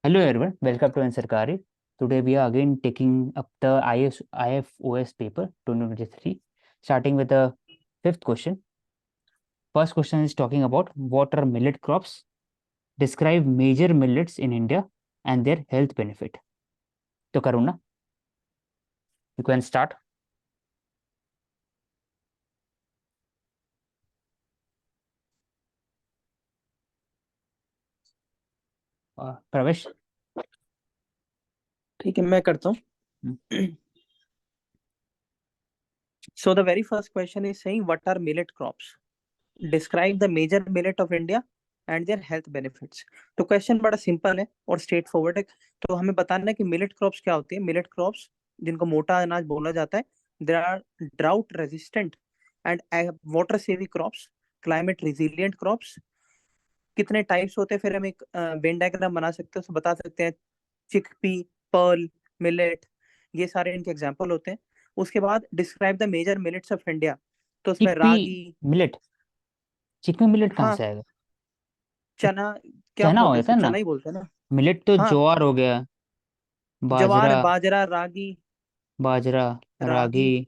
Hello everyone, welcome to Ansarkari. Today we are again taking up the IFOS paper 2023, starting with the fifth question. First question is talking about what are millet crops? Describe major millets in India and their health benefit. So Karuna, you can start. Pravesh. ठीक है, मैं करता हूँ. So the very first question is saying what are millet crops? Describe the major millet of India and their health benefits. तो question बड़ा simple है और straight forward है. तो हमें बताना है कि मिलेट क्रॉप्स क्या होती है. मिलेट क्रॉप्स जिनको मोटा अनाज बोला जाता है, there are drought resistant and water saving crops, climate resilient crops. कितने टाइप्स होते हैं, फिर हम एक वेन डायग्राम बना सकते हैं, उसमें बता सकते हैं चिकपी, पर्ल, मिलेट, ये सारे इनके एग्जांपल होते हैं. उसके बाद describe the major millets of India. तो उसमें chickpea ragi. Millet. Chickpea millet कहाँ हाँ, से आएगा? चना. क्या चना हो बोलते हैं जाता उसको, है ना. चना ही बोलते हैं ना. मिलेट तो हाँ, ज्वार हो गया, ज्वार, बाजरा, बाजरा, रागी. बाजरा, रागी, रागी.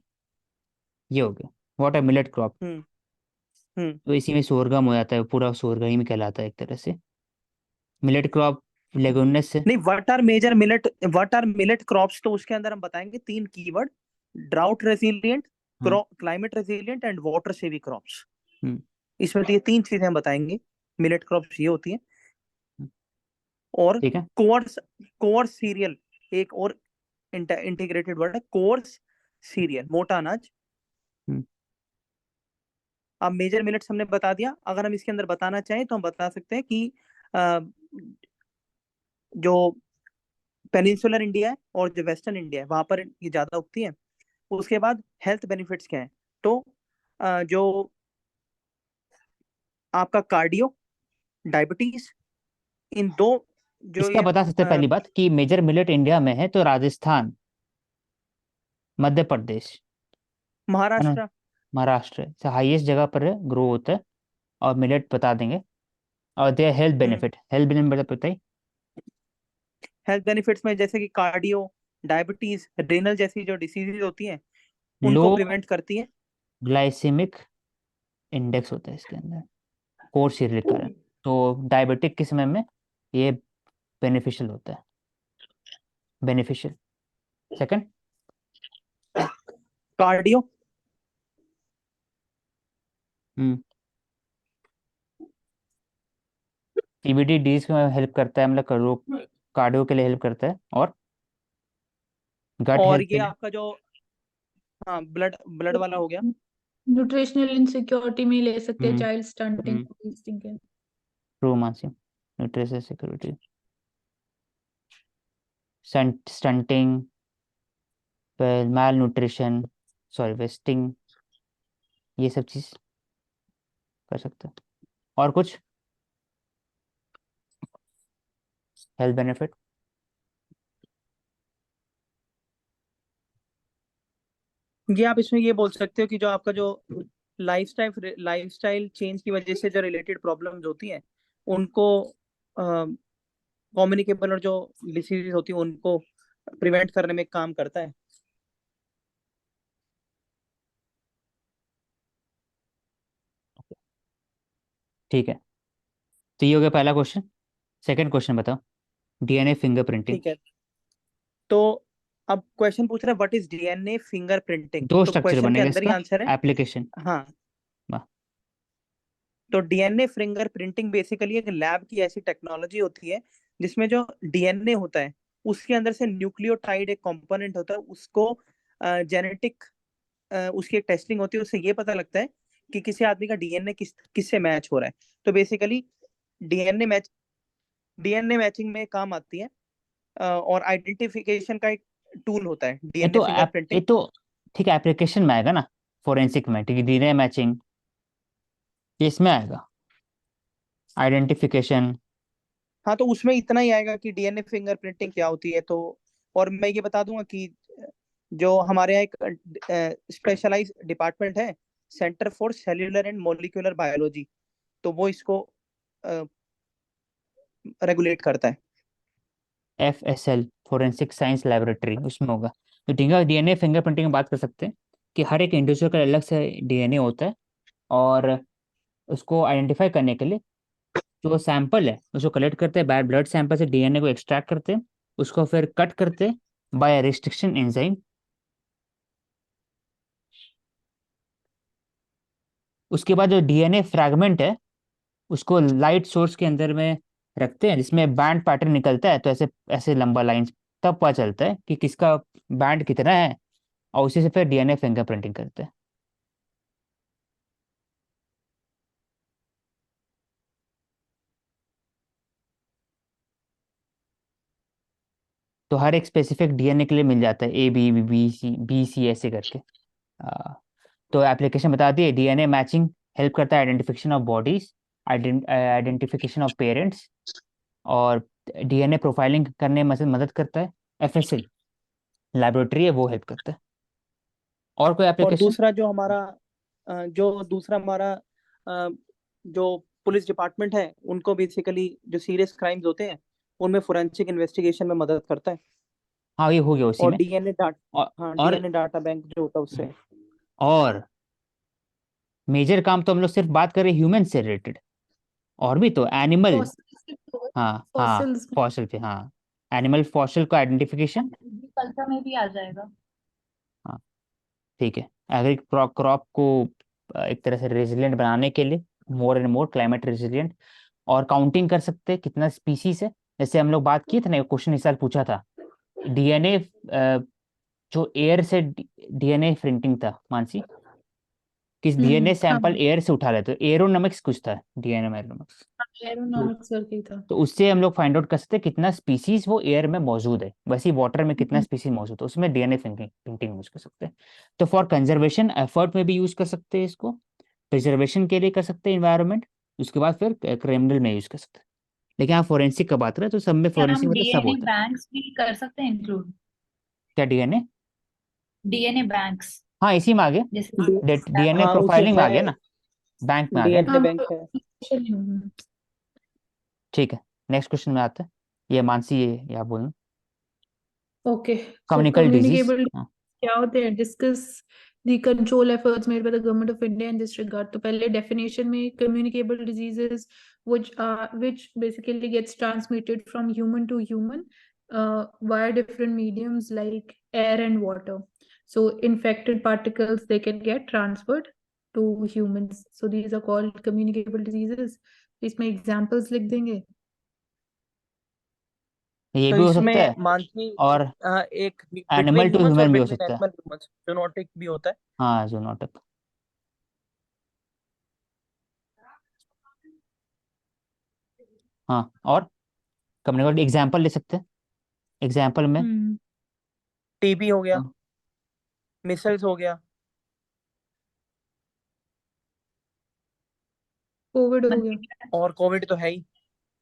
ये हो गया. What are millet crop? Hmm. Hmm. तो इसी में सोरगम हो जाता है, पूरा सोरगम ही में कहलाता है एक तरह से. मिलेट क्रॉप लेगुमिनस से. नहीं, what are major millet, what are millet crops, तो उसके अंदर हम बताएंगे तीन keyword: drought resilient, hmm. Climate resilient and water saving crops. Hmm. इसमें तो ये तीन चीजें हम बताएंगे. मिलेट क्रॉप्स ये होती हैं. हम्म, और ठीक है. कोर्स, कोर्स सीरियल, एक और इंटीग्रेटेड वर्ड है, कोर्स सीरियल, मोटा अनाज. हम्म. अब मेजर मिलेट्स हमने बता दिया. अगर हम इसके अंदर बताना चाहें तो हम बता सकते हैं कि अ, जो पेनिनसुलर इंडिया है और जो वेस्टर्न इंडिया है वहां पर ये ज्यादा उगती है. उसके बाद हेल्थ बेनिफिट्स क्या है, तो जो आपका कार्डियो, डायबिटीज, इन दो, जो इसका ये बता सकते हैं पहली बात कि मेजर मिलेट इंडिया में है तो राजस्थान, मध्य प्रदेश, है ना, महाराष्ट्र. महाराष्ट्र से हाईएस्ट जगह पर ग्रो होता है. और मिलेट बता देंगे. और दे हेल्थ बेनिफिट बताइए. हेल्थ बेनिफिट्स में जैसे कि कार्डियो, डायबिटीज, रेनल जैसी जो डिसीजेज होती हैं लो उनको प्रिवेंट करती है. ग्लाइसेमिक इंडेक्स होता है इसके अंदर, कोर्स सीरियल कारण. तो डायबिटिक के समय में ये बेनिफिशियल होता है. बेनिफिशियल. सेकंड. कार्डियो, हम्म. सीबीडी डीज में हेल्प करता है, मतलब कार्डियो के लिए हेल्प करता है. और गट और हेल्थ के ये लिए. आपका जो, हाँ, ब्लड ब्लड वाला हो गया. न्यूट्रिशनल इनसिक्योरिटी में ले सकते हैं, hmm. Child stunting, hmm. obesity के. ट्रू मानसिंग. Nutrition security. Stunting, malnutrition, sorry wasting, ये सब चीज कर सकते हैं. और कुछ हेल्थ बेनिफिट? ये आप इसमें ये बोल सकते हो कि जो आपका जो लाइफस्टाइल चेंज की वजह से जो रिलेटेड प्रॉब्लम्स होती हैं उनको, कम्युनिकेबल और जो डिसीज होती है उनको प्रिवेंट करने में काम करता है. ठीक है. तो ये हो गया पहला क्वेश्चन. सेकंड क्वेश्चन बताओ. DNA fingerprinting. ठीक है. तो अब क्वेश्चन पूछ रहा है व्हाट इज डीएनए फिंगरप्रिंटिंग. दो तो स्ट्रक्चर क्वेश्चन के बनेगा अंदर ही इसका. आंसर है. एप्लीकेशन. हाँ. वाह. तो डीएनए फिंगरप्रिंटिंग बेसिकली एक लैब की ऐसी टेक्नोलॉजी होती है जिसमें जो डीएनए होता है उसके अंदर से न्यूक्लियोटाइड एक कंपोनेंट होता है, उसको जेनेटिक, उसकी एक टेस्टिंग होती है, उससे ये पता लगता है कि किसी आदमी का डीएनए किससे मैच हो रहा है. तो basically DNA match, DNA matching में काम आती है. और आइडेंटिफिकेशन का एक टूल होता है डीएनए ये फिंगरप्रिंटिंग. तो ठीक है, एप्लीकेशन में आएगा ना. फोरेंसिक में ठीक है, डीएनए मैचिंग ये इसमें आएगा. आइडेंटिफिकेशन. हाँ, तो उसमें इतना ही आएगा कि डीएनए फिंगरप्रिंटिंग क्या होती है. तो और मैं ये बता दूंगा कि जो हमारे यहाँ एक स्पेशलाइज डिपार्टमेंट है, centre for cellular and molecular biology, तो वो इसको रेगुलेट करता है. FSL फोरेंसिक साइंस लैबोरेटरी, उसमें होगा। तो DNA फिंगरप्रिंटिंग में बात कर सकते हैं कि हर एक इंडिविजुअल का अलग से DNA होता है, और उसको आइडेंटिफाई करने के लिए जो सैंपल है उसको कलेक्ट करते हैं, ब्लड सैंपल से DNA को एक्सट्रैक्ट करते हैं, उसको फिर कट करते हैं बाय रिस्ट्रिक्शन एंजाइम। उसके बाद जो DNA फ्रैगमेंट है उसको लाइट सोर्स के अंदर में रखते हैं, जिसमें बैंड पैटर्न निकलता है, तो ऐसे ऐसे लंबा लाइन, तब पता चलता है कि किसका बैंड कितना है, और उसी से फिर DNA फिंगरप्रिंटिंग करते हैं। तो हर एक स्पेसिफिक DNA के लिए मिल जाता है, A B B C ऐसे करके। आ, तो एप्लीकेशन बता दिए। DNA मैचिंग हेल्प करता है identification of bodies, identification of parents, और DNA प्रोफाइलिंग करने में मदद करता है। FSL लैबोरेटरी है, वो हेल्प करता है। और कोई और एप्लीकेशन? दूसरा जो हमारा जो पुलिस डिपार्टमेंट है, उनको बेसिकली जो सीरियस क्राइम्स होते हैं उनमें फोरेंसिक इन्वेस्टिगेशन में मदद करता है। हाँ, ये हो गया उसी और में। डीएनए डाटा, और हाँ, और डीएनए डाटा बैंक जो होता है उससे। और मेजर काम तो हम लोग सिर्फ बात करें ह्यूमन से रिलेटेड, और भी तो एनिमल। हाँ हाँ, फॉसिल्स में फॉसिल पे, हाँ, एनिमल फॉसिल का आइडेंटिफिकेशन। कल्चर में भी आ जाएगा। हाँ, ठीक है। एग्री क्रॉप को एक तरह से रेजिलिएंट बनाने के लिए, more and more climate resilient, और काउंटिंग कर सकते हैं कितना स्पीसीज है। जैसे हम लोग बात किए थे ना, क्वेश्चन इस साल पूछा था, DNA जो एयर से DNA प्रिंटिंग था, मानसी, किस DNA हाँ, सैंपल एयर से उठा लेते, एरोनॉमिक्स कुछ था, DNA एरोनॉमिक्स। एरोनॉमिक्स करके ही था। तो उससे हम लोग फाइंड आउट कर सकते हैं कितना स्पीसीज वो एयर में मौजूद है, वैसे ही वाटर में कितना स्पीसीज मौजूद है, उसमें DNA प्रिंटिंग यूज कर सकते हैं। तो फॉर कंजर्वेशन एफर्ट में भी यूज कर सकते हैं इसको, प्रिजर्वेशन के लिए कर सकते हैं इन्वायरमेंट, उसके बाद फिर क्रिमिनल में यूज कर सकते हैं। लेकिन आप फोरेंसिक का बात करें तो सब में क्या हम फोरेंसिक मतलब सब डीएनए होता है। बैंक्स भी कर सकते हैं इंक्लूड? क्या DNA? डीएनए बैंक्स हाँ, इसी में आ गया। जैसे DNA हाँ, उसे प्रोफाइलिंग में है, आ गया ना, बैंक में आ गया ना। डीएनए हाँ बैंक है। ठीक है, नेक्स्ट क्वेश्चन में आते हैं। ये मानसी, ये आप बोलना। ओके, सो कम्युनिकल डिजीज। कम्युनिकेबल क्या होते हैं? Discuss the control efforts made by the government of India in this regard. तो पहले डेफिनेशन में, communicable diseases which basically gets transmitted from human to human via different mediums like air and water. So infected particles, they can get transferred to humans. So these are called communicable diseases. इसमें examples लिख देंगे। ये तो भी हो सकता इसमें है, मानसी, और एक एनिमल बिटवीन टू ह्यूमंस और ह्यूमन भी हो बिटवीन सकता है। एनिमल ह्यूमंस जूनोटिक भी होता है। हाँ, जूनोटिक। हाँ, और कम्युनिकेट एग्जाम्पल ले सकते हैं, एग्जाम्पल में। टीबी हो गया, हाँ, मिसल्स हो गया, कोविड हो गया। और कोविड तो है ही,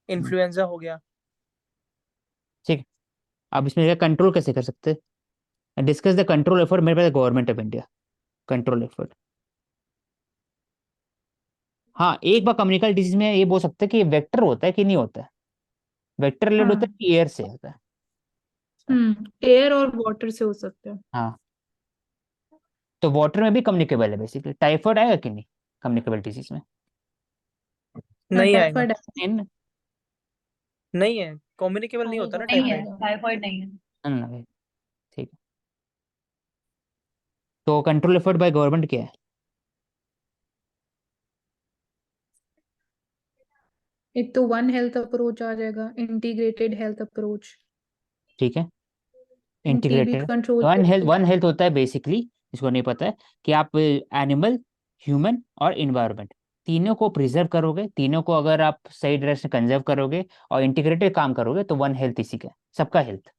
इन्फ्लुएंजा हो गया। ठीक है। अब इसमें कंट्रोल कैसे कर सकते हैं? डिस्कस द कंट्रोल एफर्ट मेरे पास government of India. Control effort, हाँ, एक बार कम्युनिकल डिजीज में ये बोल सकते हैं कि वेक्टर होता है कि नहीं होता है, वेक्टर रिलेटेड होता है हाँ, कि एयर से होता है। एयर और वाटर से हो सकता है। हाँ, तो वाटर में भी कम्युनिकेबल है बेसिकली। टाइफाइड आएगा कि नहीं कम्युनिकेबल डिजीज में? हाँ, नहीं आएगा, टाइफाइड नहीं ना? नहीं है, कम्युनिकेबल नहीं होता ना नहीं है, टाइफाइड। टाइफाइड नहीं है। ना, ना, भाई, ठीक है। तो कंट्रोल एफर्ट बाय गवर्नमेंट क्या है? एक तो वन हेल्थ अप्रोच आ जाएगा, इंटीग्रेटेड हेल्थ अप्रोच। ठीक है, टीबी इंटीग्रेटेड। कंट्रोल के वन हेल्थ होता है बेसिकली, इसको नहीं पता है, कि आप एनिमल, ह्यूमन और इन्वायरमेंट तीनों को प्रिजर्व करोगे, तीनों को अगर आप सही डायरेक्शन कंजर्व करोगे और इंटीग्रेटेड काम करोगे, तो वन हेल्थ इसी का है, सबका हेल्थ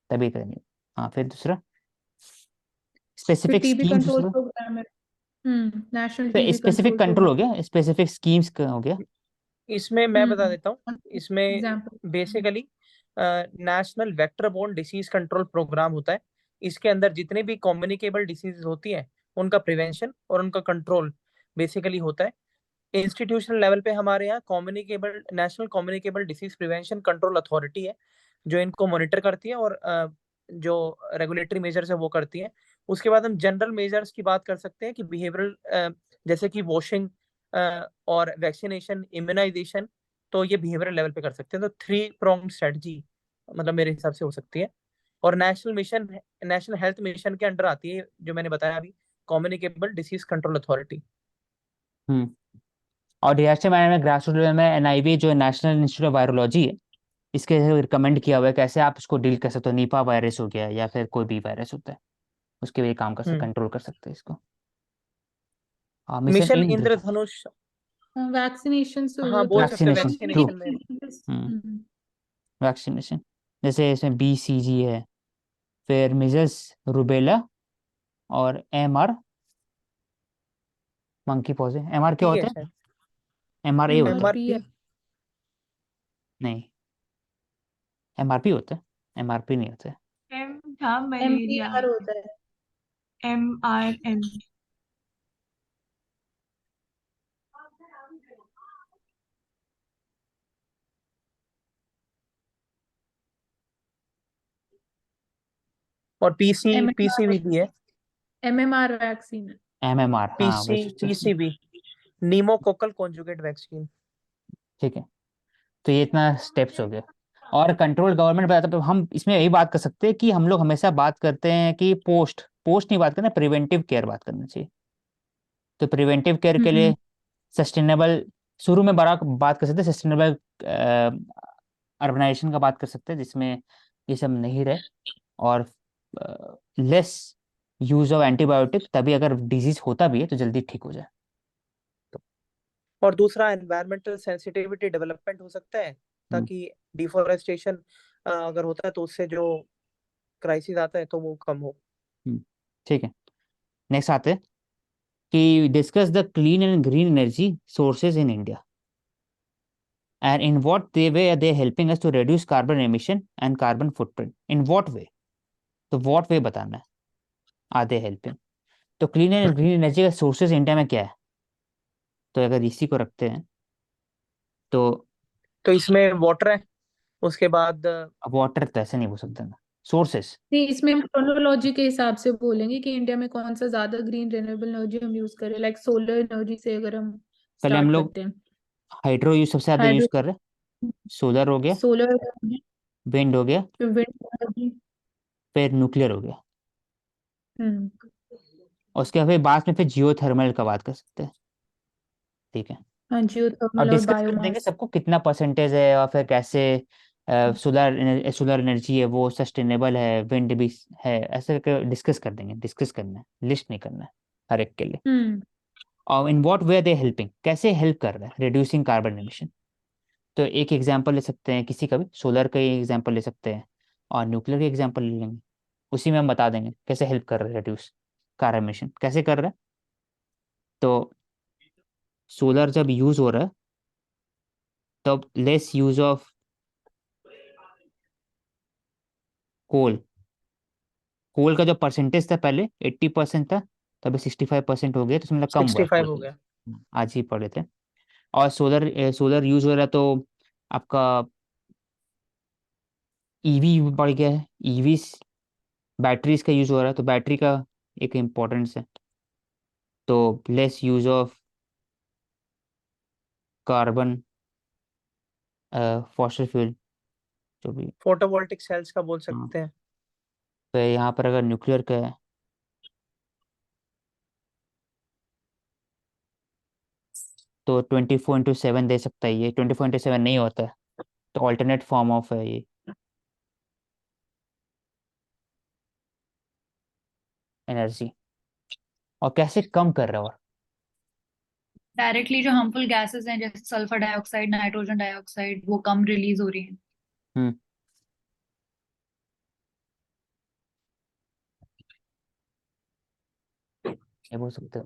तभी करेंगे। हाँ, फिर दूसरा फिर स्पेसिफिक टीबी स्कीम्स, कंट्रोल उसमें प्रोग्राम है। National TB specific control control हो प्रोग्राम। गया, स्पेसिफिक स्कीम्स हो गया। इसमें मैं बता देता हूँ, इसमें example. Basically national vector borne disease control programme होता है। इसके अंदर जितने भी कम्युनिकेबल डिसीज होती हैं उनका प्रिवेंशन और उनका कंट्रोल बेसिकली होता है। इंस्टीट्यूशनल लेवल पे हमारे यहाँ communicable national communicable disease prevention control authority है, जो इनको मॉनिटर करती है और जो रेगुलेटरी मेजर्स है वो करती है। उसके बाद हम जनरल मेजर्स की बात कर सकते हैं कि बिहेवियरल, जैसे कि वॉशिंग और वैक्सीनेशन, इम्यूनाइजेशन, तो ये बिहेवियरल लेवल पे कर सकते हैं। तो 3 pronged स्ट्रेटजी मतलब मेरे हिसाब से हो सकती है। और नेशनल हेल्थ मिशन के अंडर आती है, जो मैंने बताया अभी, कम्युनिकेबल डिसीज कंट्रोल अथॉरिटी। हम्म। और डिजास्टर मैनेजमेंट में ग्रास रूट लेवल में एनआईवी जो नेशनल इंस्टीट्यूट ऑफ वायरोलॉजी है, इसके रिकमेंड किया हुआ है कैसे आप इसको डील कर सकते हो। निपा वायरस हो गया या फिर कोई भी वायरस होता है, उसके लिए काम कर सकते, कंट्रोल कर सकते हैं इसको। मिशन मिशन इंद्रधनुष, इंद्रधनुष, वैक्सीनेशन से हाँ वो तो बोल सकते हैं वैक्सीनेशन ट्रू। वैक्सीनेशन में। वैक्सीनेशन जैसे इसमें BCG है, फिर मिजल्स, रूबेला और MR, मंकी पॉक्स है। MR क्या ठीक है होता शायद। है? MRA होता है? MRP, नहीं, MRP होता है, MRP नहीं होता है। एम था मलेरिया, MPR होता है। MRN। और PCV भी है। MMR वैक्सीन है। MMR, हाँ PCV, नीमोकोकल कॉन्जुगेट वैक्सीन। ठीक है, तो ये इतना स्टेप्स हो गए। और कंट्रोल गवर्नमेंट बताता, तो हम इसमें यही बात कर सकते हैं कि हम लोग हमेशा बात करते हैं कि पोस्ट पोस्ट नहीं बात करना, प्रिवेंटिव केयर बात करना चाहिए। तो प्रिवेंटिव केयर के लिए सस्टेनेबल, शुरू में बड़ा बात कर सकते हैं, सस्टेनेबल अर्बनाइजेशन का बात कर सकते हैं जिसमें ये सब नहीं रहे, और लेस यूज ऑफ एंटीबायोटिक, तभी अगर डिजीज होता भी है तो जल्दी ठीक हो जाए। और दूसरा एनवायरमेंटल सेंसिटिविटी डेवलपमेंट हो सकता है, ताकि डिफोरेस्टेशन अगर होता है तो उससे जो क्राइसिस आता है तो वो कम हो। ठीक है, नेक्स्ट आते हैं कि discuss the clean and green energy sources in India and in what way are they helping us to reduce carbon emission and carbon footprint? In what way? तो what way बताना है, are they helping? तो clean and green energy का sources India में क्या है, तो अगर इसी को रखते हैं तो इसमें वाटर है, उसके बाद वाटर तो ऐसे नहीं बोल सकते ना, सोर्सेज। नहीं, इसमें हम क्रोनोलॉजी के हिसाब से बोलेंगे कि इंडिया में कौन सा ज्यादा ग्रीन रिन्यूएबल एनर्जी हम यूज करें, लाइक सोलर एनर्जी से अगर हम पहले हम स्टार्ट लोग करते हैं। हाइड्रो यूज सबसे ज्यादा यूज हाइड्रो, कर रहे हैं, सोलर हो गया, सोलर एनर्जी, विंड हो गया, विंड एनर्जी। फिर न्यूक्लियर हो गया, हम्म। और उसके फिर बाद में फिर जियो थर्मल का बात कर सकते हैं। ठीक है, हाँ, और जियोथर्मल और डिस्कस कर देंगे बायोमास। सबको कितना परसेंटेज है, और फिर कैसे सोलर एनर्जी है वो सस्टेनेबल है, विंड भी है, ऐसे करके डिस्कस कर देंगे। डिस्कस करना है, लिस्ट नहीं करना है हर एक के लिए। हम्म। और in what way they helping, कैसे हेल्प कर रहा है रिड्यूसिंग कार्बन एमिशन। तो एक एग्जांपल ले सकते हैं किसी का भी, सोलर का ही एग्जांपल ले सकते हैं, और न्यूक्लियर का एग्जांपल ले लेंगे। उसी में हम बता देंगे कैसे हेल्प कर रहा है रिड्यूस कार्बन एमिशन, कैसे कर रहा है। तो सोलर जब यूज हो रहा है तब लेस यूज ऑफ कोल, कोल का जो परसेंटेज था पहले 80% था, तो अभी 65% हो गया, तो उसमें मतलब कम हुआ है 65 कोल हो यूज। गया। आज ही पढ़े थे। और सोलर यूज हो रहा है तो आपका ईवी बढ़ गया है, ईवी बैटरीज का यूज हो रहा है, तो बैटरी का एक इम्पोर्टेंस है। तो less use of carbon fossil fuel जो भी। फोटोवोल्टिक सेल्स का बोल हाँ, सकते हैं। तो यहाँ पर अगर न्यूक्लियर का है तो 24/7 दे सकता है, ये 24/7 नहीं होता है, तो ऑल्टरनेट फॉर्म ऑफ है ये एनर्जी। और कैसे कम कर रहा है, और डायरेक्टली जो हार्मफुल गैसेस हैं जैसे सल्फर डाइऑक्साइड, नाइट्रोजन डाइऑक्साइड, वो कम रिलीज हो रही हैं। हम्म, ये बोल सकते हो।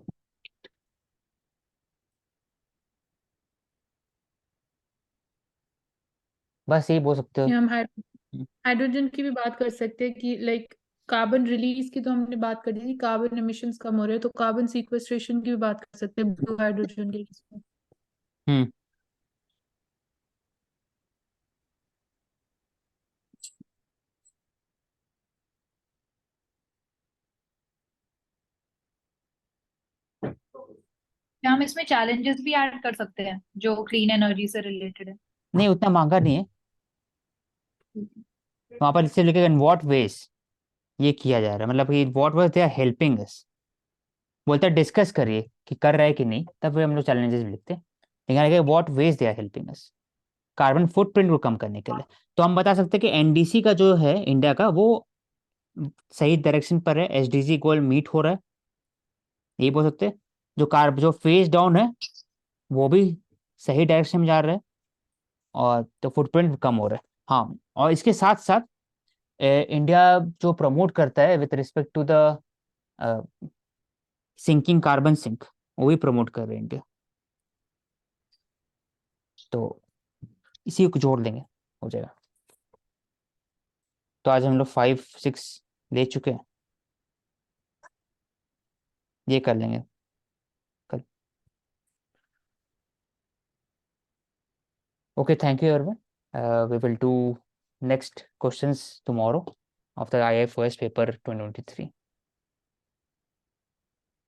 बस यही बोल सकते हो। या हम हम्म, हाइड्रोजन की भी बात कर सकते हैं कि लाइक कार्बन रिलीज की तो हमने बात कर दी थी, कार्बन एमिशंस कम हो रहे हैं, तो कार्बन सीक्वेस्ट्रेशन की भी बात कर सकते हैं ब्लू हाइड्रोजन के केस में। हम्म, क्या हम इसमें चैलेंजेस भी ऐड कर सकते हैं जो क्लीन एनर्जी से रिलेटेड है? नहीं, उतना महंगा नहीं है। वहां पर इससे लिखेगा इन व्हाट वेज ये किया जा रहा है, मतलब कि what ways they are helping us. बोलता है डिस्कस करिए कि कर रहा है कि नहीं, तब फिर हम लोग चैलेंजेस भी लिखते हैं। लेकिन आगे what ways they are helping us, carbon footprint को कम करने के लिए। तो हम बता सकते हैं कि एनडीसी का जो है इंडिया का, वो सही डायरेक्शन पर है, एसडीजी गोल मीट हो रहा है, ये बोल सकते हैं। जो फेज डाउन है वो भी सही डायरेक्शन में जा रहा है, और तो फुटप्रिंट कम हो रहा है। हाँ, और इसके साथ साथ इंडिया जो प्रमोट करता है with respect to the sinking carbon sink, वो भी प्रमोट कर रहे हैं इंडिया। तो इसी को जोड़ देंगे, हो जाएगा। तो आज हम लोग 5 6 ले चुके हैं, ये कर लेंगे कल। Okay, thank you everyone. We will do next questions tomorrow of the IFOS paper 2023.